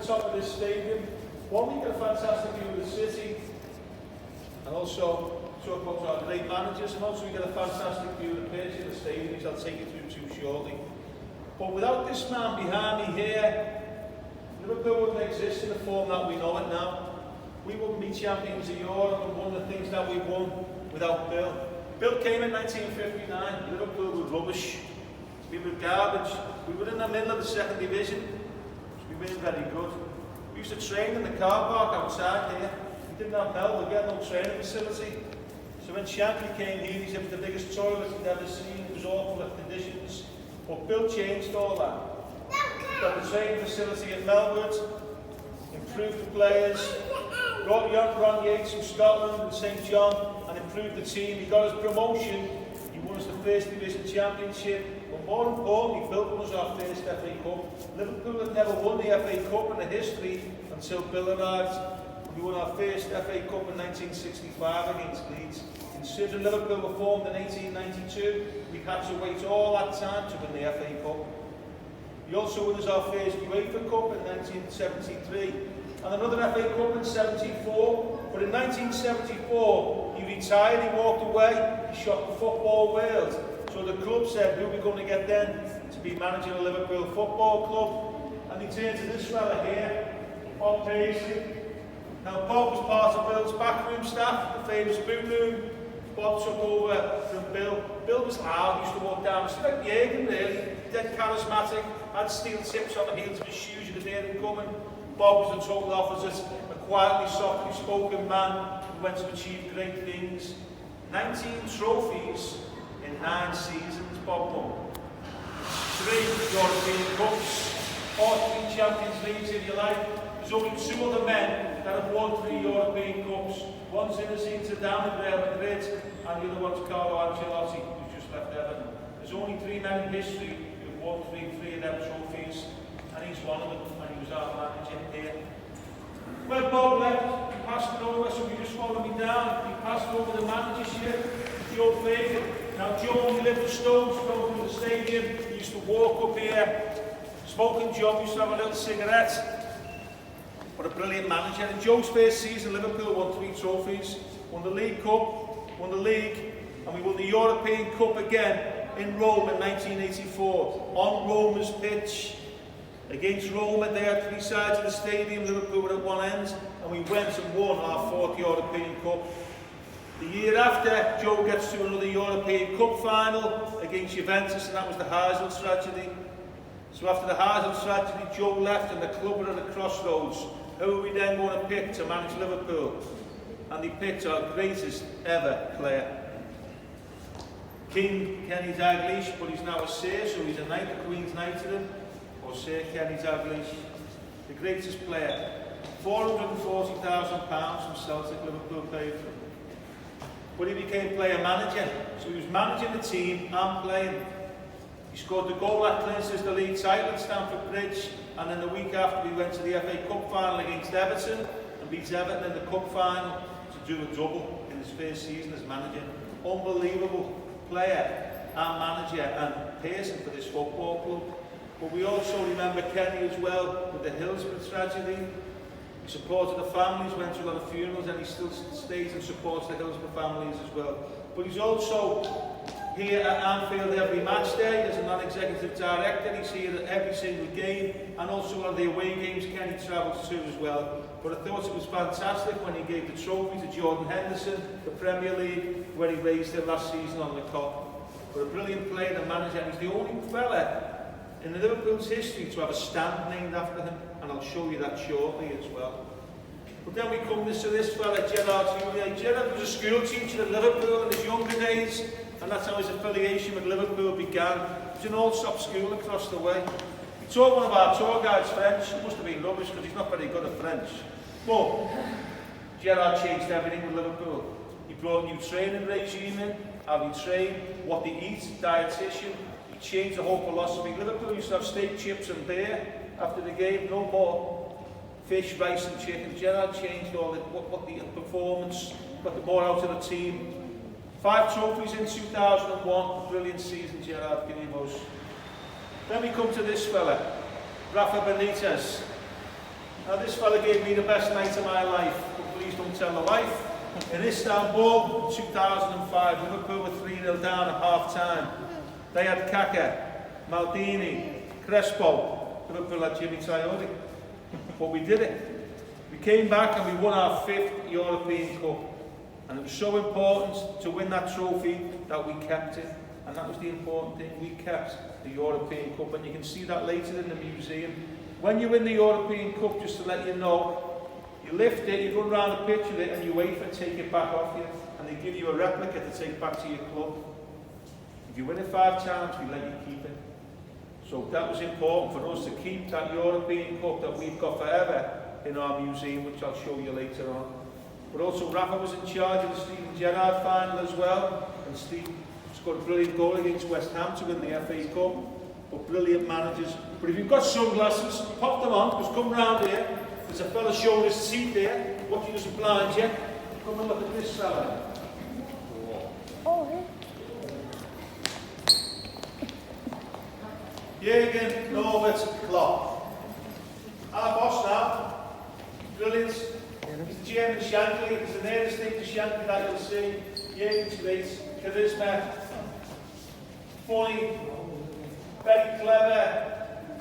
the top of this stadium. One, we get a fantastic view of the city, and also talk about our great managers, and also we get a fantastic view of the pitch in the stadium, which I'll take you through too shortly. But without this man behind me here, Liverpool wouldn't exist in the form that we know it now. We wouldn't be champions of Europe and one of the things that we won without Bill. Bill came in 1959, Liverpool were rubbish. We were garbage. We were in the middle of the second division. We weren't very good. We used to train in the car park outside here. We didn't have help, we had no training facility. So when Shankly came here, he said it was the biggest toilet he'd ever seen. It was awful at conditions. But Bill changed all that. Got the training facility at Melwood, improved the players, brought Ron Yates from Scotland and St John and improved the team. He got his promotion. He won us the First Division Championship. But more importantly, Bill won us our first FA Cup. Liverpool had never won the FA Cup in the history until Bill arrived. We won our first FA Cup in 1965 against Leeds. Considering Liverpool were formed in 1892, we had to wait all that time to win the FA Cup. He also won us our first UEFA Cup in 1973 and another FA Cup in 74. But in 1974, he retired, he walked away, he shot the football world. So the club said, who are we going to get then to be managing a Liverpool Football Club? And he turned to this fella here, Bob Paisley. Now Bob was part of Bill's backroom staff, the famous boot room. Bob took over from Bill. Bill was loud, he used to walk down the street like Jürgen really, dead charismatic, had steel tips on the heels of his shoes, you could hear him coming. Bob was the total opposite, a quietly, softly spoken man who went to achieve great things. 19 trophies in 9 seasons, Bob won. 3 European Cups, or 3 Champions Leagues if you like. There's only 2 other men that have won 3 European Cups. One's Zinedine Zidane at Real Madrid, and the other one's Carlo Ancelotti, who's just left Everton. There's only 3 men in history who've won 3 of them trophies, and he's one of them, and he was our manager here. When Bob left, he passed it over, so he just followed me down. He passed over the managership to Joe Fagan. Now Joe only lived a stone's throw from the stadium. He used to walk up here, smoking Joe, used to have a little cigarette. What a brilliant manager. In Joe's first season, Liverpool won 3 trophies. Won the League Cup, won the League, and we won the European Cup again in Rome in 1984. On Roma's pitch. Against Roma, they had 3 sides of the stadium. Liverpool were at one end, and we went and won our 4th European Cup. The year after, Joe gets to another European Cup final against Juventus, and that was the Heysel tragedy. So after the Heysel tragedy, Joe left, and the club were at a crossroads. Who are we then going to pick to manage Liverpool? And they picked our greatest ever player. King Kenny Dalglish, but he's now a Sir, so he's a knight, the Queen's Knight to him, or Sir Kenny Dalglish, the greatest player. £440,000 from Celtic, Liverpool paid for him. But he became player manager, so he was managing the team and playing. He scored the goal that clinches the league title at Stamford Bridge, and then the week after we went to the FA Cup final against Everton and beat Everton in the Cup final to do a double in his first season as manager. Unbelievable player and manager and person for this football club. But we also remember Kenny as well with the Hillsborough tragedy. He supported the families, went to a lot of funerals, and he still stays and supports the Hillsborough families as well. But he's also here at Anfield every match day as a non-executive director. He's here at every single game, and also on the away games Kenny travels to as well. But I thought it was fantastic when he gave the trophy to Jordan Henderson, the Premier League, where he raised it last season on the Kop. But a brilliant player and manager, and he's the only fella in the Liverpool's history to have a stand named after him, and I'll show you that shortly as well. But then we come to this fella, Gerard Houllier. Gerard was a school teacher at Liverpool in his younger days, and that's how his affiliation with Liverpool began. It was an all-stop school across the way. He taught one of our tour guides French. He must have been rubbish because he's not very good at French. But Gerard changed everything with Liverpool. He brought a new training regime in, how we train, what they eat, dietitian. He changed the whole philosophy. Liverpool used to have steak, chips and beer after the game, no more fish, rice and chicken. Gerard changed all the performance, got the more out of the team. 5 trophies in 2001, a brilliant season Gerard gave us. Then we come to this fella, Rafa Benitez. Now this fella gave me the best night of my life, but please don't tell the wife. In Istanbul, 2005, Liverpool were 3-0 down at half-time. They had Kaka, Maldini, Crespo. Liverpool had Jimmy Traore. But we did it. We came back and we won our 5th European Cup. And it was so important to win that trophy that we kept it. And that was the important thing. We kept the European Cup. And you can see that later in the museum. When you win the European Cup, just to let you know, you lift it, you run around the pitch with it, and you wait for it to take it back off you. And they give you a replica to take back to your club. If you win it 5 times, we let you keep it. So that was important for us to keep that European Cup that we've got forever in our museum, which I'll show you later on. But also Rafa was in charge of the Steven Gerrard final as well, and Steve scored a brilliant goal against West Ham to win the FA Cup. But brilliant managers. But if you've got sunglasses, pop them on, because come round here, there's a fella showing his teeth there, watching us blind you. Come and look at this fella. Jürgen Norbert Klopp. Our boss now. Brilliant. He's the German Shankly. He's the nearest thing to Shankly that you'll see. Jürgen's great. Charisma. Funny. Very clever.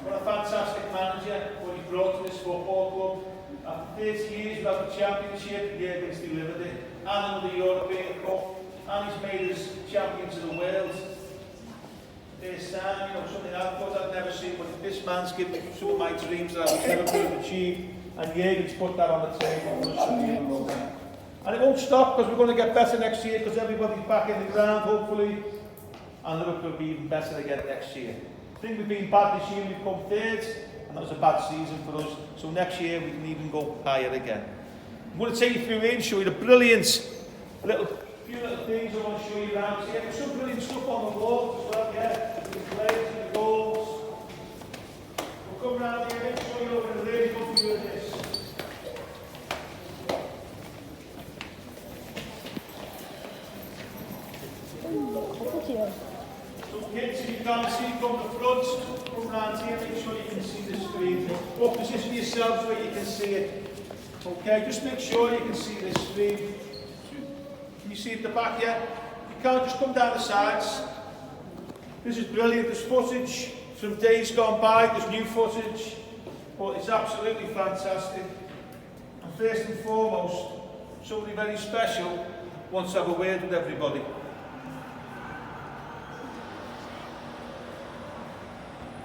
What a fantastic manager. What he brought to this football club. After 30 years without the championship, Jürgen's delivered it. And another European Cup. And he's made us champions of the world. This time, something I've never seen, but this man's given me some of my dreams that I was never going to achieve, and Jürgen's put that on the table for us to do. And it won't stop, because we're going to get better next year, because everybody's back in the ground, hopefully, and Liverpool will be even better again next year. I think we've been bad this year, we've come 3rd, and that was a bad season for us, so next year we can even go higher again. I'm going to take you through here and show you the brilliant few little things I want to show you around. So there's some brilliant stuff on the walls as well, yeah. The plays and the goals. We'll come around here and show you over a really good view of this. Some kids, if you can't see from the front, come around here, make sure you can see the screen. Or position yourselves where you can see it. Okay, just make sure you can see this screen. Can you see at the back here? You can't just come down the sides. This is brilliant. There's footage from days gone by, there's new footage, but it's absolutely fantastic. And first and foremost, somebody very special wants to have a word with everybody.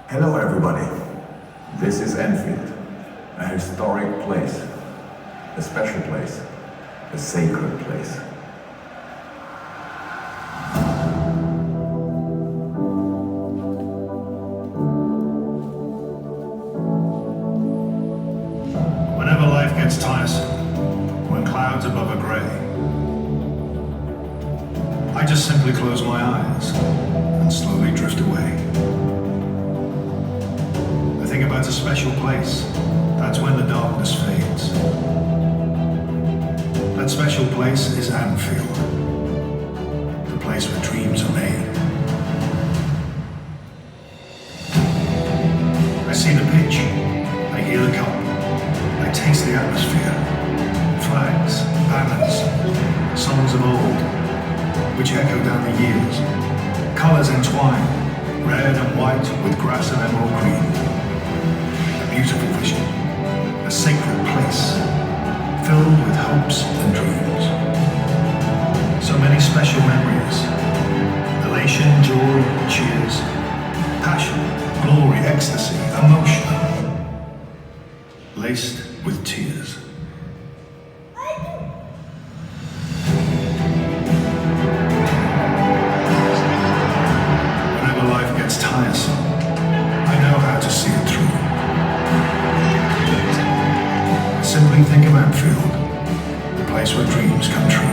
Hello everybody. This is Anfield, a historic place, a special place, a sacred place. It's tiresome when clouds above are grey. I just simply close my eyes and slowly drift away. I think about a special place. That's when the darkness fades. That special place is Anfield, the place where dreams are made. I see the pitch, I hear the cup, I taste the atmosphere, flags, banners, songs of old, which echo down the years, colours entwine, red and white with grass and emerald green. A beautiful vision, a sacred place, filled with hopes and dreams. So many special memories, elation, joy, cheers, passion, glory, ecstasy, emotion, laced with tears. Whenever life gets tiresome, I know how to see it through. I simply think of Anfield, the place where dreams come true.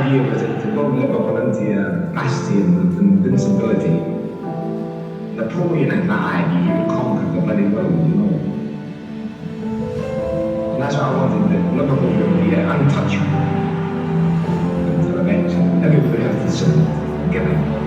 idea was to build Liverpool into a bastion of invincibility. Napoleon had that idea, he would conquer the bloody world, you know. And that's what I wanted, that Liverpool would be untouchable until eventually everybody has to sort of give in.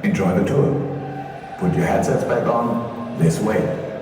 Enjoy the tour. Put your headsets back on this way.